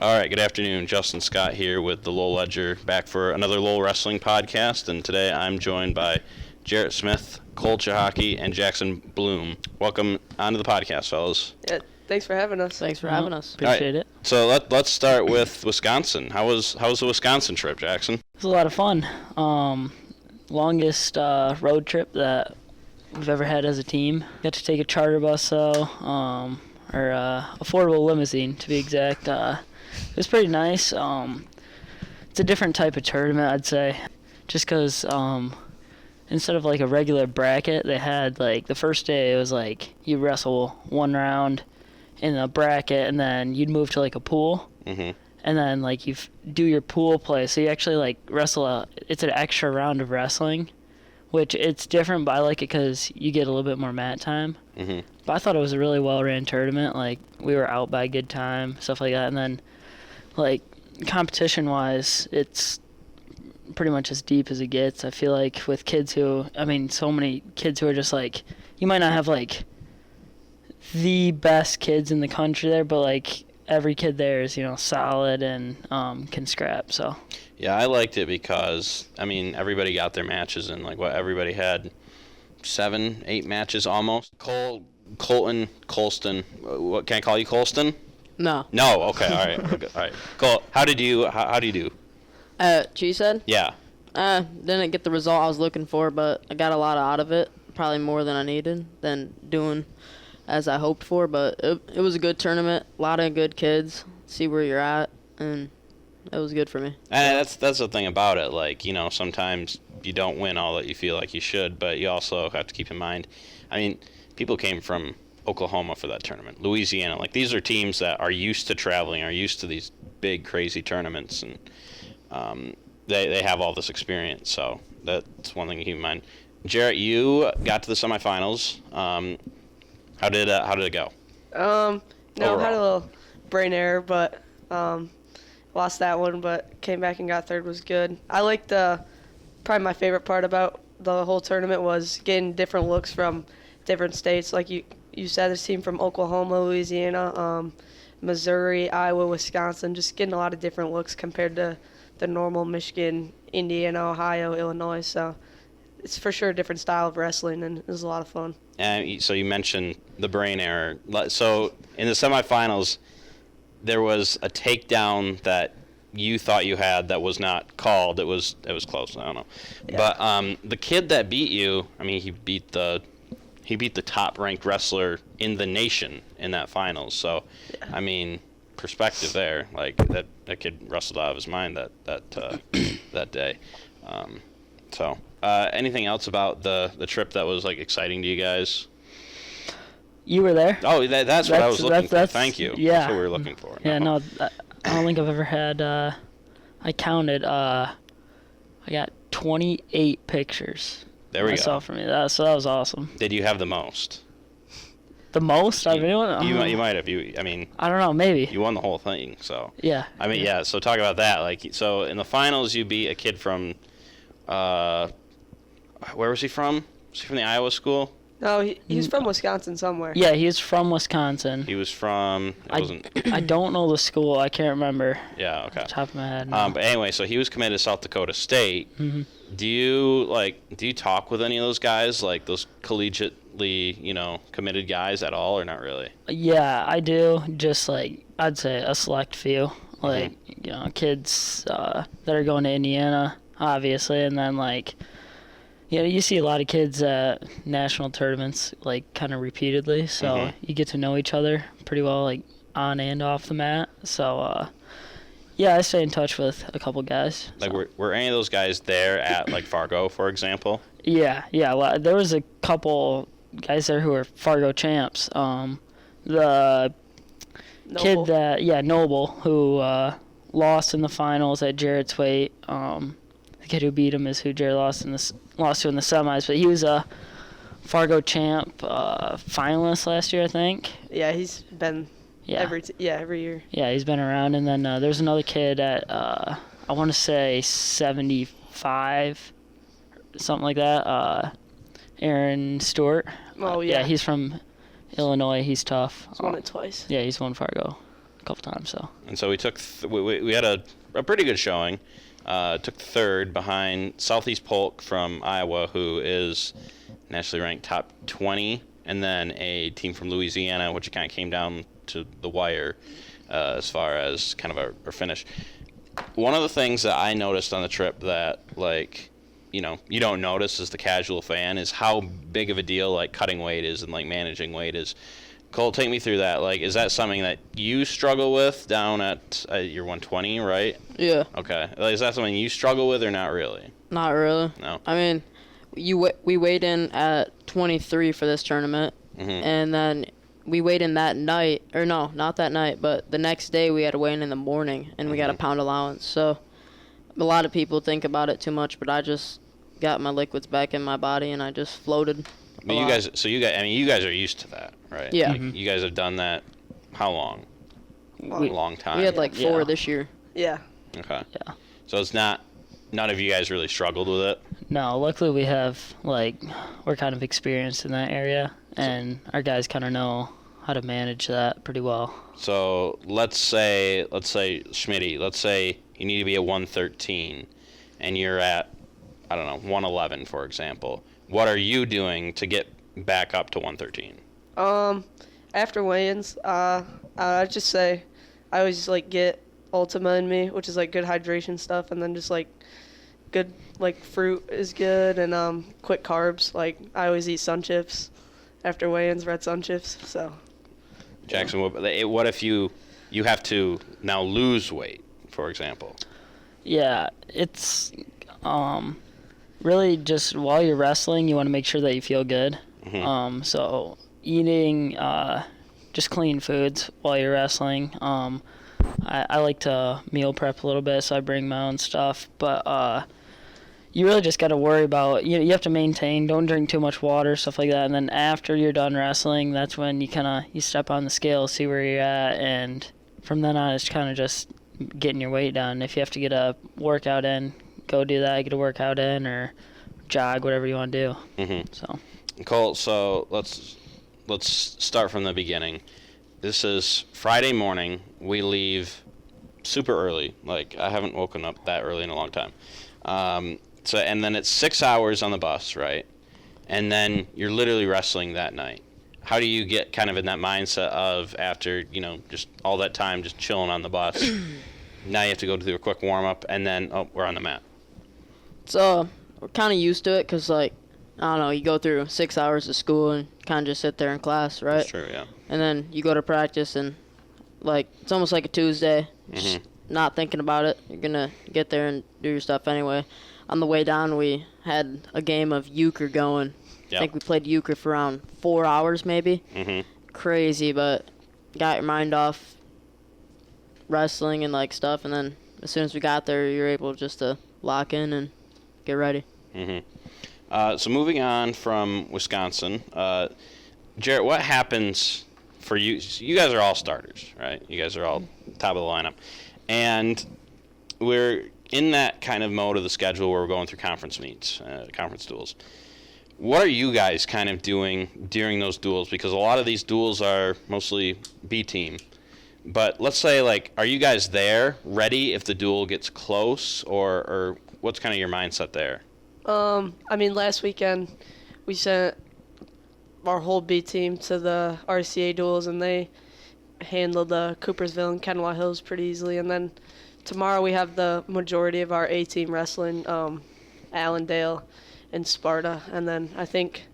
All right, good afternoon. Justin Scott here with the Lowell Ledger, back for another Lowell Wrestling podcast, and today I'm joined by Jarrett Smith, Cole Cichocki, and Jackson Blum. Welcome onto the podcast, fellas. Yeah, thanks for having us. Thanks for having us. Appreciate it. So let's start with Wisconsin. How was the Wisconsin trip, Jackson? It was a lot of fun. Longest road trip that we've ever had as a team. Got to take a charter bus, though, or affordable limousine to be exact. It was pretty nice. It's a different type of tournament, I'd say, just because instead of like a regular bracket, they had like the first day it was like you wrestle one round in a bracket, and then you'd move to like a pool, and then like you do your pool play. So you actually like wrestle it's an extra round of wrestling, which it's different, but I like it because you get a little bit more mat time. But I thought it was a really well-ran tournament. Like, we were out by a good time, stuff like that. And then, like, competition-wise, it's pretty much as deep as it gets. I feel like with kids so many kids who are just, like, you might not have, like, the best kids in the country there, but, like, every kid there is, solid and can scrap, so. Yeah, I liked it because, everybody got their matches, and, everybody had 7-8 matches almost. Colston. What can I call you, Colston? No. No. Okay. All right. Okay, all right. Cole, how do you do? Cheesehead? Yeah. Didn't get the result I was looking for, but I got a lot out of it. Probably more than I needed than doing as I hoped for. But it was a good tournament. A lot of good kids. See where you're at, and it was good for me. And that's the thing about it. Like, sometimes you don't win all that you feel like you should, but you also have to keep in mind. People came from Oklahoma for that tournament, Louisiana. Like, these are teams that are used to traveling, are used to these big, crazy tournaments, and they have all this experience. So that's one thing to keep in mind. Jarrett, you got to the semifinals. How did it go? I had a Overall. little brain error, but lost that one, but came back and got third. Was good. I liked probably my favorite part about the whole tournament was getting different looks from different states. Like you said, this team from Oklahoma, Louisiana, Missouri, Iowa, Wisconsin, just getting a lot of different looks compared to the normal Michigan, Indiana, Ohio, Illinois. So it's for sure a different style of wrestling, and it was a lot of fun. And so you mentioned the brain error. So in the semifinals, there was a takedown that you thought you had that was not called. It was close. I don't know. Yeah. But the kid that beat you, he beat the top-ranked wrestler in the nation in that finals. So, yeah. Perspective there. Like, that kid wrestled out of his mind that day. Anything else about the trip that was, exciting to you guys? You were there? Oh, that's what I was looking for. Thank you. Yeah. That's what we were looking for. Yeah, no, I don't think I've ever had, I counted, I got 28 pictures. There we go. I saw from you. So that was awesome. Did you have the most? The most I've anyone? You might have. I don't know. Maybe. You won the whole thing, so. Yeah. Yeah. So talk about that. So in the finals, you beat a kid from, where was he from? Was he from the Iowa school? No, he's from Wisconsin somewhere. Yeah, he's from Wisconsin. He was from. I don't know the school. I can't remember. Yeah. Okay. Off the top of my head. No. But anyway, so he was committed to South Dakota State. Mm-hmm. Do you talk with any of those guys, like those collegiately, committed guys at all, or not really? Yeah, I do. Just I'd say a select few, kids that are going to Indiana, obviously, and then you see a lot of kids at national tournaments, kind of repeatedly, so you get to know each other pretty well, on and off the mat. So, yeah, I stay in touch with a couple guys. Were any of those guys there at, Fargo, for example? Yeah. There was a couple guys there who were Fargo champs. The Noble. kid Noble, who lost in the finals at Jarrett's weight. The kid who beat him is who Jarrett lost to in the semis, but he was a Fargo champ finalist last year, I think. Yeah, he's been every year. Yeah, he's been around. And then there's another kid at I want to say 75, something like that. Aaron Stewart. Oh yeah. Yeah, he's from Illinois. He's tough. He's won it twice. Yeah, he's won Fargo. a couple times. So. And so we took we had a pretty good showing. Took third behind Southeast Polk from Iowa, who is nationally ranked top 20, and then a team from Louisiana, which kind of came down to the wire as far as kind of our finish. One of the things that I noticed on the trip that, like, you know, you don't notice as the casual fan is how big of a deal, like, cutting weight is and, like, managing weight is. Cole, take me through that. Like, is that something that you struggle with down at your 120, right? Yeah. Okay. Like, is that something you struggle with or not really? Not really. No. I mean, we weighed in at 23 for this tournament, and then we weighed in that night, or no, not that night, but the next day we had to weigh in the morning, and we got a pound allowance. So a lot of people think about it too much, but I just got my liquids back in my body, and I just floated. But you guys, I mean, you guys are used to that, right? Yeah. Like, you guys have done that how long? A long time. We had like 4 this year. Yeah. Okay. Yeah. So it's not, none of you guys really struggled with it? No, luckily we have, like, we're kind of experienced in that area, and our guys kind of know how to manage that pretty well. So let's say Schmitty, let's say you need to be at 113, and you're at, I don't know, 111, for example. What are you doing to get back up to 113? After weigh-ins, I'd just say I always, like, get Ultima in me, which is, like, good hydration stuff, and then just, like, good, like, fruit is good, and quick carbs. Like, I always eat Sun Chips after weigh-ins, red Sun Chips, so. Jackson, what if you have to now lose weight, for example? Yeah, it's really just while you're wrestling, you want to make sure that you feel good. So eating just clean foods while you're wrestling. I like to meal prep a little bit, so I bring my own stuff. But you really just got to worry about, you have to maintain, don't drink too much water, stuff like that. And then after you're done wrestling, that's when you step on the scale, see where you're at. And from then on, it's kind of just getting your weight down. If you have to get a workout in, go do that, get a workout in, or jog, whatever you want to do. So, Cole, so let's start from the beginning. This is Friday morning. We leave super early. Like, I haven't woken up that early in a long time. So, and then it's 6 hours on the bus, right? And then you're literally wrestling that night. How do you get kind of in that mindset of, after, just all that time just chilling on the bus, now you have to go do a quick warm-up, and then, we're on the mat? So we're kind of used to it because, like, I don't know, you go through 6 hours of school and kind of just sit there in class, right? That's true, yeah. And then you go to practice and, like, it's almost like a Tuesday. Just not thinking about it. You're going to get there and do your stuff anyway. On the way down, we had a game of euchre going. Yep. I think we played euchre for around 4 hours maybe. Crazy, but got your mind off wrestling and, like, stuff. And then as soon as we got there, you're able just to lock in and get ready. So moving on from Wisconsin, Jarrett, what happens for you? You guys are all starters, right? You guys are all top of the lineup. And we're in that kind of mode of the schedule where we're going through conference meets, conference duels. What are you guys kind of doing during those duels? Because a lot of these duels are mostly B team. But let's say, like, are you guys there, ready if the duel gets close, or what's kind of your mindset there? I mean, last weekend we sent our whole B team to the RCA duels, and they handled the Coopersville and Kennewaw Hills pretty easily. And then tomorrow we have the majority of our A team wrestling, Allendale and Sparta. And then I think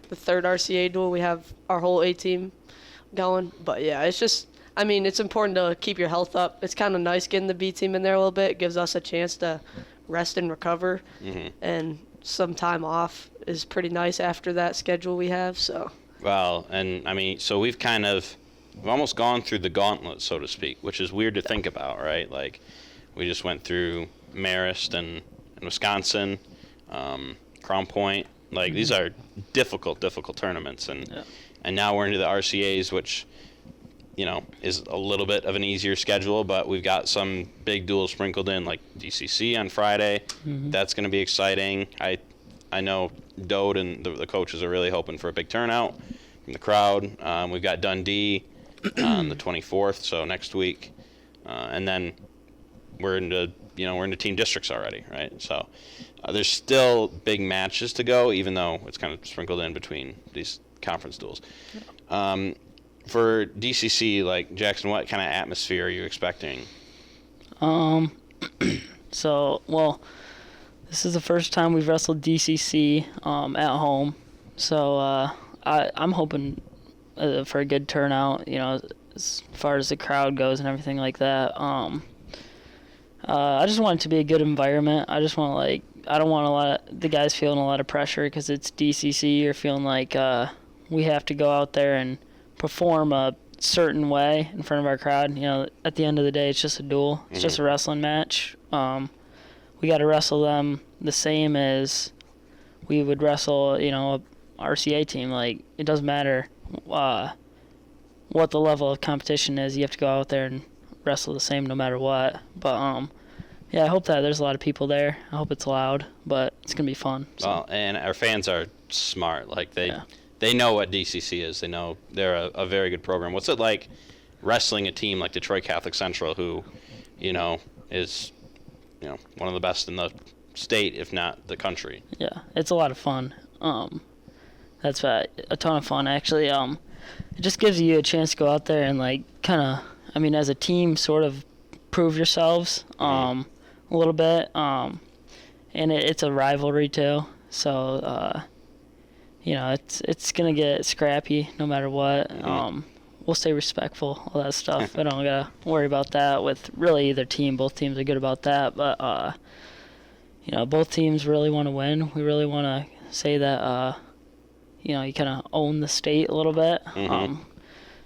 the third RCA duel we have our whole A team going. But yeah, it's just, I mean, it's important to keep your health up. It's kind of nice getting the B team in there a little bit. It gives us a chance to rest and recover, and some time off is pretty nice after that schedule we have. So. Well, and I mean, so we've almost gone through the gauntlet, so to speak, which is weird to think about, right? Like, we just went through Marist and Wisconsin, Crown Point. Like, these are difficult tournaments, and now we're into the RCAs, which, is a little bit of an easier schedule, but we've got some big duels sprinkled in, like DCC on Friday. That's going to be exciting. I know Dode and the coaches are really hoping for a big turnout from the crowd. We've got Dundee on the 24th, so next week, and then we're into team districts already, right? So there's still big matches to go, even though it's kind of sprinkled in between these conference duels. For DCC, like Jackson, what kind of atmosphere are you expecting? So, well, this is the first time we've wrestled DCC at home, so I'm hoping for a good turnout, as far as the crowd goes and everything like that. I just want it to be a good environment. I just want, I don't want the guys feeling a lot of pressure because it's DCC or feeling like we have to go out there and perform a certain way in front of our crowd. At the end of the day, it's just a duel. It's just a wrestling match. We got to wrestle them the same as we would wrestle, a RCA team. It doesn't matter what the level of competition is. You have to go out there and wrestle the same no matter what. But yeah, I hope that there's a lot of people there. I hope it's loud, but it's gonna be fun. So. Well, and our fans are smart. They know what DCC is. They know they're a very good program. What's it like wrestling a team like Detroit Catholic Central, who, is, one of the best in the state, if not the country? Yeah, it's a lot of fun. That's a ton of fun, actually. It just gives you a chance to go out there and as a team, sort of prove yourselves a little bit. And it's a rivalry too, so it's gonna get scrappy no matter what. We'll stay respectful, all that stuff. I don't gotta worry about that with really either team. Both teams are good about that, but both teams really want to win. We really want to say that you kind of own the state a little bit.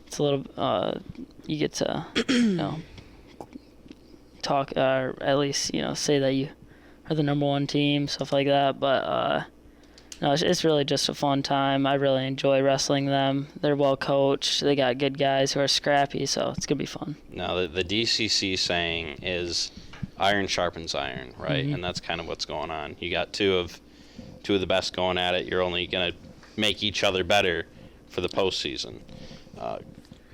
It's a little you get to talk or at least say that you are the number one team, stuff like that. But no, it's really just a fun time. I really enjoy wrestling them. They're well coached. They got good guys who are scrappy, so it's gonna be fun. Now the DCC saying is iron sharpens iron, right? And that's kind of what's going on. You got two of the best going at it. You're only gonna make each other better for the postseason.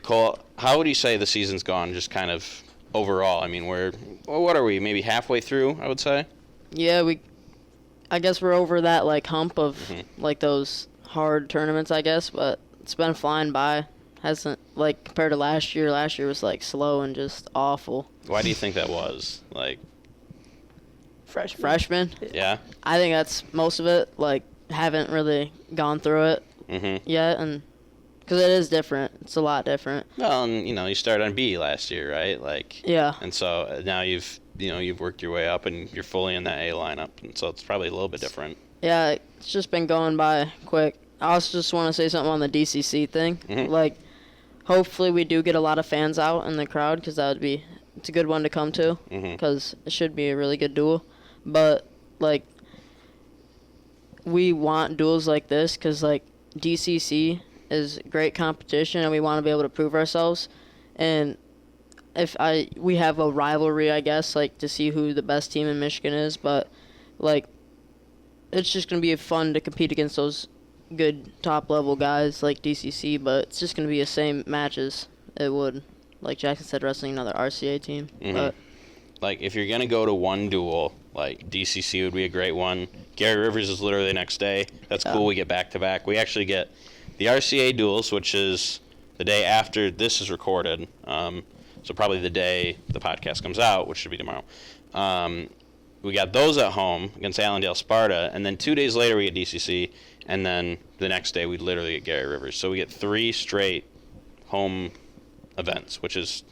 Cole, how would you say the season's gone, just kind of overall? I mean, what are we, maybe halfway through, I would say? Yeah, I guess we're over that hump of those hard tournaments, I guess, but it's been flying by. Hasn't compared to last year. Last year was slow and just awful. Why do you think that was? Freshmen? Yeah. I think that's most of it. Haven't really gone through it yet, and because it is different. It's a lot different. Well, and you started on B last year, right? Yeah. And so now you've worked your way up and you're fully in that A lineup, and so it's probably a little bit different. Yeah, it's just been going by quick. I also just want to say something on the DCC thing. Hopefully we do get a lot of fans out in the crowd, because it's a good one to come to, because it should be a really good duel. But we want duels like this because DCC is great competition, and we want to be able to prove ourselves. And we have a rivalry, I guess, to see who the best team in Michigan is. But it's just gonna be fun to compete against those good top level guys like DCC. But it's just gonna be the same matches it would, like Jackson said, wrestling another RCA team. But if you're gonna go to one duel, DCC would be a great one. Gary Rivers is literally the next day. That's cool. We get back-to-back. We actually get the RCA duels, which is the day after this is recorded. So probably the day the podcast comes out, which should be tomorrow. We got those at home against Allendale Sparta, and then 2 days later we get DCC, and then the next day we literally get Gary Rivers. So we get 3 straight home events, which is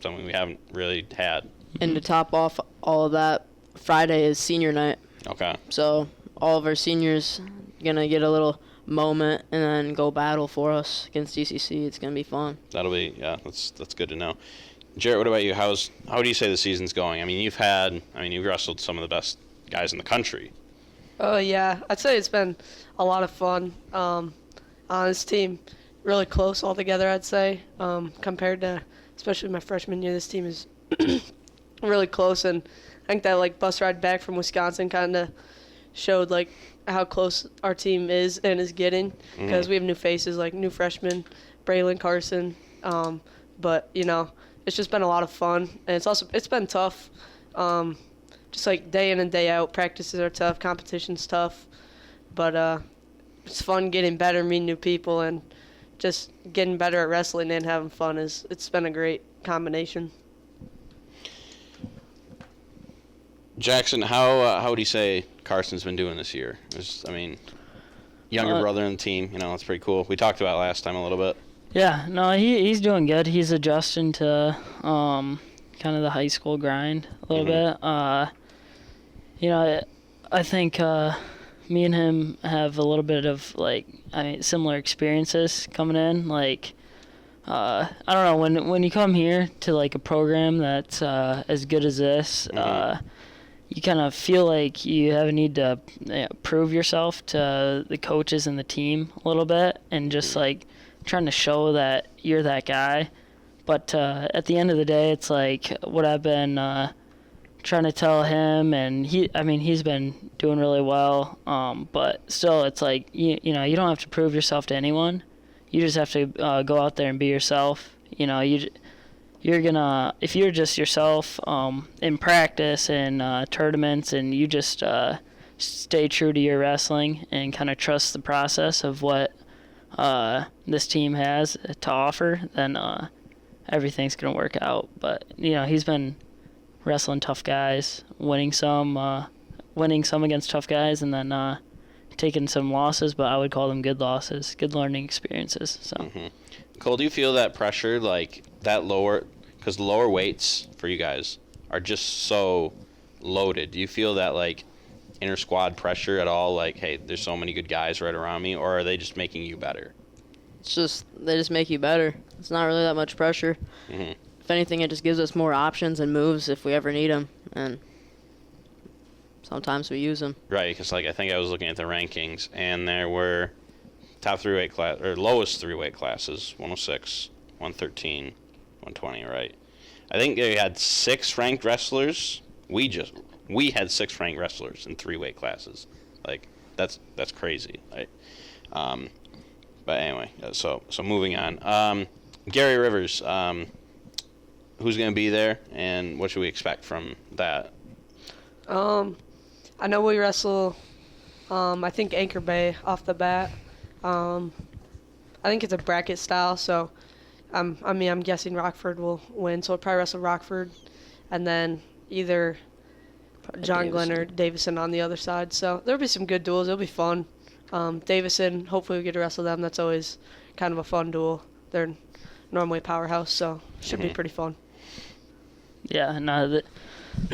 something we haven't really had. And to top off all of that, Friday is senior night. Okay. So all of our seniors gonna get a little moment and then go battle for us against DCC. It's gonna be fun. That'll be that's good to know. Jarrett, what about you? How do you say the season's going? I mean, you've wrestled some of the best guys in the country. Oh yeah, I'd say it's been a lot of fun. On this team, really close all together. I'd say compared to especially my freshman year, this team is really close, and I think that bus ride back from Wisconsin kind of showed how close our team is and is getting, because we have new faces, new freshmen, Braylon Carson. But, it's just been a lot of fun. And it's been tough. Just like day in and day out, practices are tough, competition's tough. But it's fun getting better, meeting new people, and just getting better at wrestling and having fun. It's been a great combination. Jackson, how would you say Carson's been doing this year? Younger brother in the team, that's pretty cool. We talked about it last time a little bit. Yeah, no, he's doing good. He's adjusting to kind of the high school grind a little bit. I think me and him have a little bit of similar experiences coming in. I don't know, when you come here to like a program that's as good as this, you kind of feel like you have a need to prove yourself to the coaches and the team a little bit, and just like trying to show that you're that guy. But at the end of the day, it's like what I've been trying to tell him, and he's been doing really well. But still, it's like you don't have to prove yourself to anyone. You just have to go out there and be yourself. You're gonna, if you're just yourself in practice and tournaments, and you just stay true to your wrestling and kind of trust the process of what this team has to offer, then everything's gonna work out. But he's been wrestling tough guys, winning some against tough guys, and then taking some losses, but I would call them good losses, good learning experiences. So, Cole, do you feel that pressure, like that because the lower weights for you guys are just so loaded? Do you feel that like inter squad pressure at all? Like, hey, there's so many good guys right around me, or are they just making you better? They just make you better. It's not really that much pressure. If anything, it just gives us more options and moves if we ever need them, and sometimes we use them. Right, because I think I was looking at the rankings, and there were top 3 weight class, or lowest 3 weight classes: 106, 113, 120. Right. I think they had 6 ranked wrestlers. We had 6 ranked wrestlers in 3 weight classes. Like that's crazy. Right. But anyway, so moving on. Gary Rivers. Who's going to be there, and what should we expect from that? I know we wrestle, I think Anchor Bay off the bat. I think it's a bracket style, so I'm guessing Rockford will win, so we'll probably wrestle Rockford, and then either John Glenn or Davison on the other side. So there'll be some good duels. It'll be fun. Davison, hopefully we get to wrestle them. That's always kind of a fun duel. They're normally a powerhouse, so should be pretty fun. Yeah, no,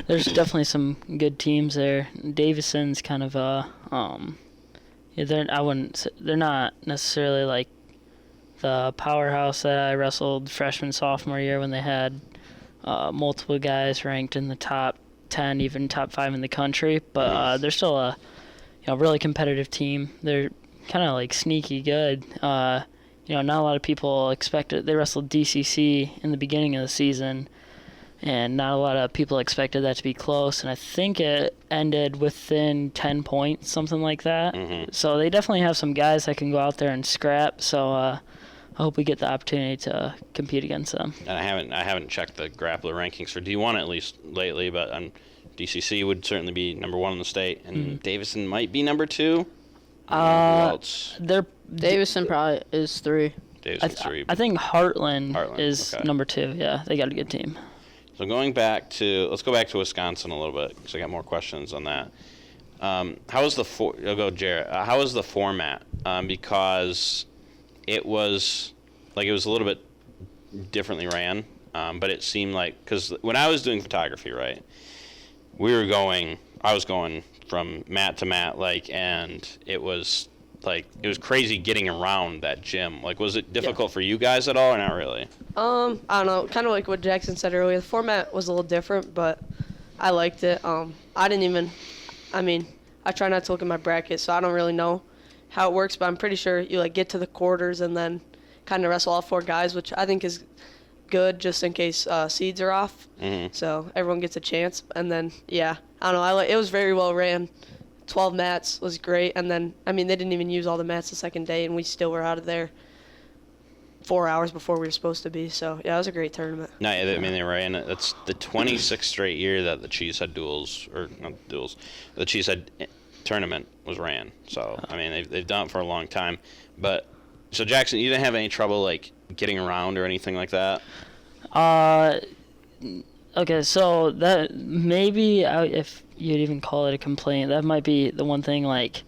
there's definitely some good teams there. Davison's kind of they're not necessarily like the powerhouse that I wrestled freshman, sophomore year when they had multiple guys ranked in the top 10, even top 5 in the country. But they're still a really competitive team. They're kind of like sneaky good. Not a lot of people expected. They wrestled DCC in the beginning of the season, and not a lot of people expected that to be close, and I think it ended within 10 points, something like that. So they definitely have some guys that can go out there and scrap, so I hope we get the opportunity to compete against them. And I haven't checked the grappler rankings for D1 at least lately, but DCC would certainly be number 1 in the state, and Davison might be number 2. Who else? Davison probably is 3. Davison's 3. I think Heartland is number 2. Yeah, they got a good team. So let's go back to Wisconsin a little bit, because I got more questions on that. I'll go Jarrett. How was the format? Because it was a little bit differently ran, but it seemed like, because when I was doing photography, right, I was going from mat to mat, and it was crazy getting around that gym. Was it difficult for you guys at all, or not really? I don't know. Kind of like what Jackson said earlier. The format was a little different, but I liked it. I try not to look at my bracket, so I don't really know how it works, but I'm pretty sure you get to the quarters and then kind of wrestle all 4 guys, which I think is good just in case seeds are off. So everyone gets a chance. And then, I don't know. It was very well ran. 12 mats was great, and then they didn't even use all the mats the second day, and we still were out of there 4 hours before we were supposed to be. So yeah, it was a great tournament. No, I mean they were in it. That's the 26th straight year that the Cheesehead duels, or not duels, the Cheesehead tournament was ran. So I mean they've done it for a long time. But so Jackson, you didn't have any trouble like getting around or anything like that? Okay, so that maybe if you'd even call it a complaint, that might be the one thing. Like,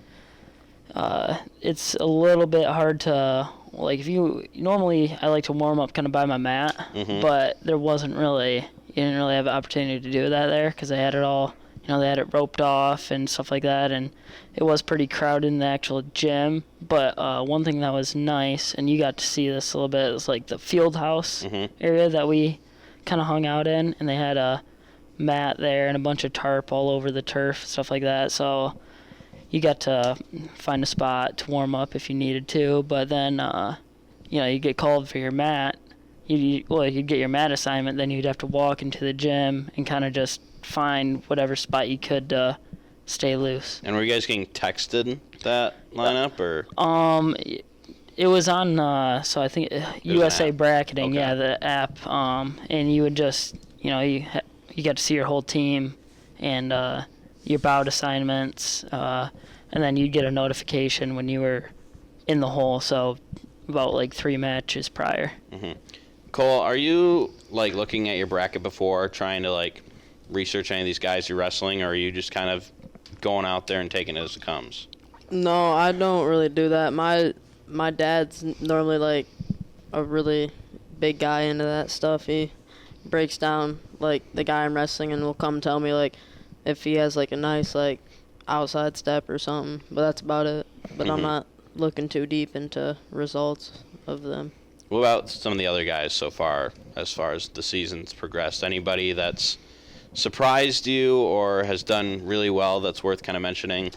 it's a little bit hard to like. If you normally, I like to warm up kind of by my mat, but there wasn't really. You didn't really have an opportunity to do that there because they had it all. They had it roped off and stuff like that, and it was pretty crowded in the actual gym. But one thing that was nice, and you got to see this a little bit, is like the field house area that we kind of hung out in, and they had a mat there and a bunch of tarp all over the turf, stuff like that. So you got to find a spot to warm up if you needed to. But then, you get called for your mat. You'd get your mat assignment, then you'd have to walk into the gym and kind of just find whatever spot you could to stay loose. And were you guys getting texted that lineup, or? It was on, so I think USA Bracketing, Okay. yeah, the app. And you would just, you got to see your whole team and your bout assignments, and then you'd get a notification when you were in the hole. So about like 3 matches prior. Cole, are you like looking at your bracket before, trying to like research any of these guys you're wrestling, or are you just kind of going out there and taking it as it comes? No, I don't really do that. My dad's normally like a really big guy into that stuff. He breaks down like the guy I'm wrestling and will come tell me like if he has like a nice like outside step or something. But that's about it. But I'm not looking too deep into results of them. What about some of the other guys so far as the season's progressed? Anybody that's surprised you or has done really well that's worth kind of mentioning?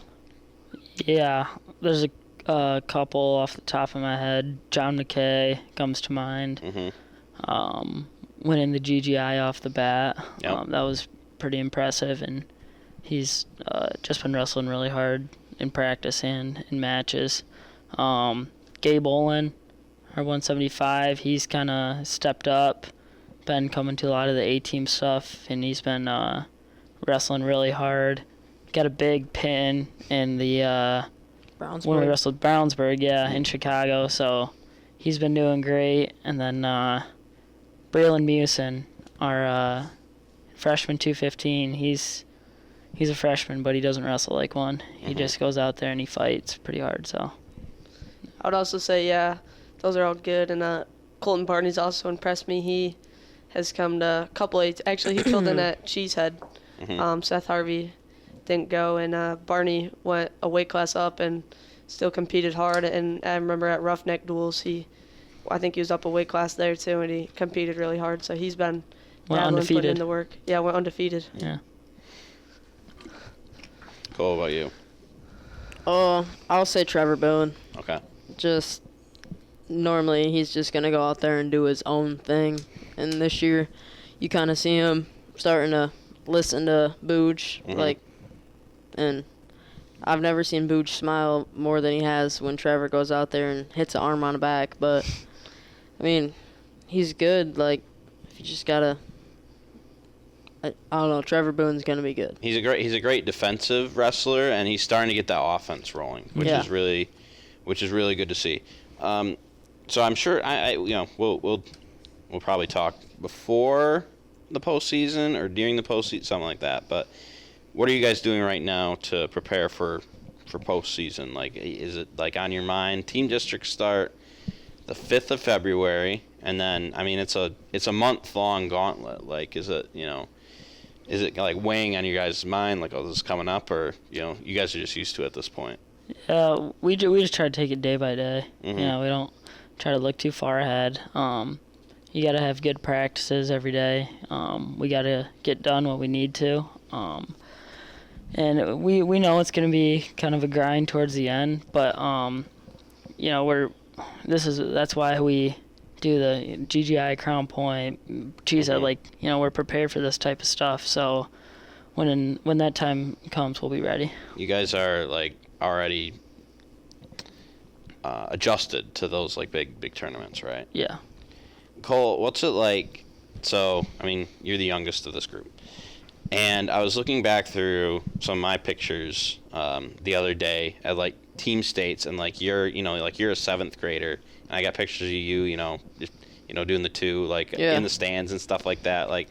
Yeah, there's a couple off the top of my head. John McKay comes to mind. Winning the GGI off the bat. Yep. That was pretty impressive, and he's just been wrestling really hard in practice and in matches. Gabe Olin, our 175, he's kind of stepped up, been coming to a lot of the A-team stuff, and he's been wrestling really hard. Got a big pin in the when we wrestled Brownsburg, in Chicago, so he's been doing great. And then Braylon Musin, our freshman 215, he's a freshman, but he doesn't wrestle like one. He just goes out there and he fights pretty hard. So I would also say, those are all good. And Colton Barney's also impressed me. He has come to a couple of, actually he filled in at Cheesehead. Seth Harvey didn't go, and Barney went a weight class up and still competed hard. And I remember at Roughneck Duels, I think he was up a weight class there too, and he competed really hard. So he's been putting in the work. Yeah, went undefeated. Yeah. Cole, what about you? I'll say Trevor Boone. Okay. Just normally he's just gonna go out there and do his own thing, and this year you kind of see him starting to listen to Booge, and I've never seen Booge smile more than he has when Trevor goes out there and hits an arm on the back. But I mean, he's good. Like, if you just gotta, I don't know, Trevor Boone's gonna be good. He's a great defensive wrestler, and he's starting to get that offense rolling, which is really good to see. So I'm sure we'll probably talk before the postseason or during the postseason, something like that. But what are you guys doing right now to prepare for postseason? Like, is it like on your mind? Team districts start the 5th of February, and then it's a month-long gauntlet. Like, is it like weighing on your guys' mind, like, oh, this is coming up, or you guys are just used to it at this point? We just try to take it day by day. We don't try to look too far ahead. You got to have good practices every day. We got to get done what we need to. And we know it's going to be kind of a grind towards the end, but that's why we do the GGI, Crown Point, Cheesehead. We're prepared for this type of stuff. So when that time comes, we'll be ready. You guys are like already adjusted to those like big tournaments, right? Yeah. Cole, what's it like? So, I mean, you're the youngest of this group, and I was looking back through some of my pictures the other day at like team states, and like you're a 7th grader, and I got pictures of you, doing the 2 like in the stands and stuff like that. Like,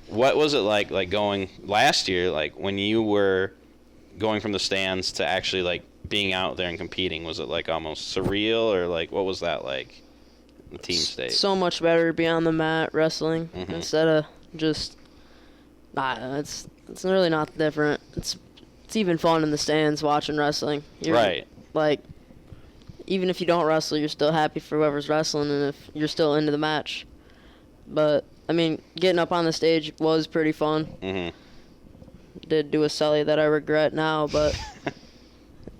what was it like going last year, like when you were going from the stands to actually like being out there and competing? Was it like almost surreal, or like what was that like? The team state. So much better to be on the mat wrestling instead of just. It's really not different. It's even fun in the stands watching wrestling. Right. Like, even if you don't wrestle, you're still happy for whoever's wrestling, and if you're still into the match. But I mean, getting up on the stage was pretty fun. Did do a celly that I regret now, but.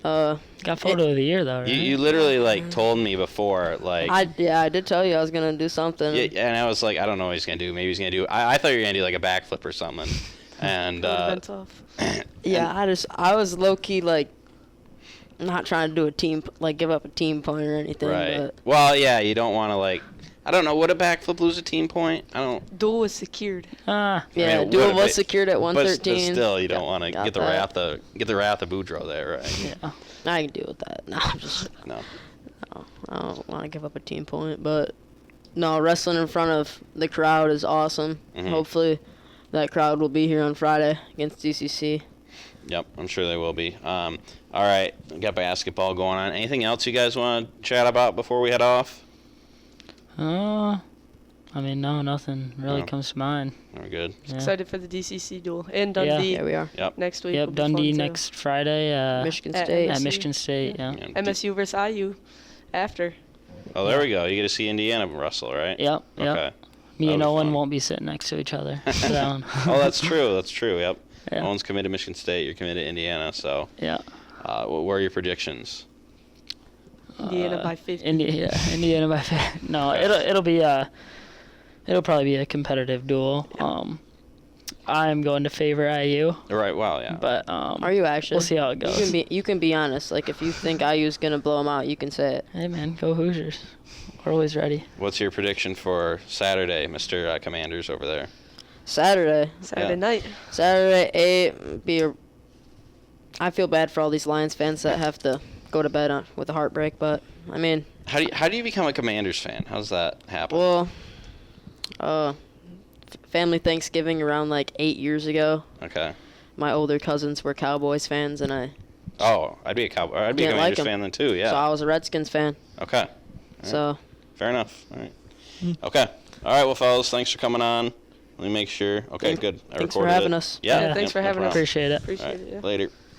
Got photo of the year though, right? You literally like told me before, like I did tell you I was gonna do something. Yeah, and I was like, I don't know what he's gonna do. Maybe he's gonna do. I thought you were gonna do like a backflip or something. And tough. Yeah, I was low key like not trying to do a team, like give up a team point or anything. right. But Well, yeah, you don't want to like. I don't know. Would a backflip lose a team point? I don't. Duel was secured. yeah, mean, duel what- was secured at But 113. still, you don't want to got get the that. wrath of Boudreaux there, right? Yeah. I can deal with that. No, I'm just No. I don't want to give up a team point, but no, wrestling in front of the crowd is awesome. Hopefully, that crowd will be here on Friday against DCC. Yep, I'm sure they will be. All right, we got basketball going on. Anything else you guys want to chat about before we head off? I mean, no, nothing really No. comes to mind. We're good. Yeah. Excited for the DCC duel and Dundee Yeah, we are. next week. Yep, will be Dundee fun, too. next Friday. Michigan at State. At MSU. Michigan State, yeah. Yeah. MSU versus IU after. Oh, there we go. You get to see Indiana wrestle, right? Yep, yep. Okay. Me That'll and be Owen fun. won't be sitting next to each other for that one. Oh, that's true. That's true. Yep. Yeah. Owen's committed to Michigan State. You're committed to Indiana. So, Yeah. what are your predictions? Indiana by 50. Indiana by 50. No, it'll probably be a competitive duel. I'm going to favor IU, Right. Wow. Yeah. but Are you actually? we'll see how it goes. You can be honest. Like if you think IU's gonna blow them out, you can say it. Hey man, go Hoosiers. We're always ready. What's your prediction for Saturday, Mr. Commanders over there? Saturday Saturday night. 8 I feel bad for all these Lions fans that have to go to bed with a heartbreak, but I mean, How do you become a Commanders fan? How's that happen? well, family Thanksgiving around like 8 years ago. Okay. My older cousins were Cowboys fans, and I'd I'd be a Cowboy. I'd be a Didn't like Commanders 'em. fan then too. Yeah. so I was a Redskins fan. Okay. All right. So Fair enough. All right. Okay. All right. Well, fellas, thanks for coming on. Let me make sure. Okay. Good. I thanks for recorded having it. us. Yeah. Yeah, thanks for no having problem. us. Appreciate it. Appreciate All right. it. Yeah. Later.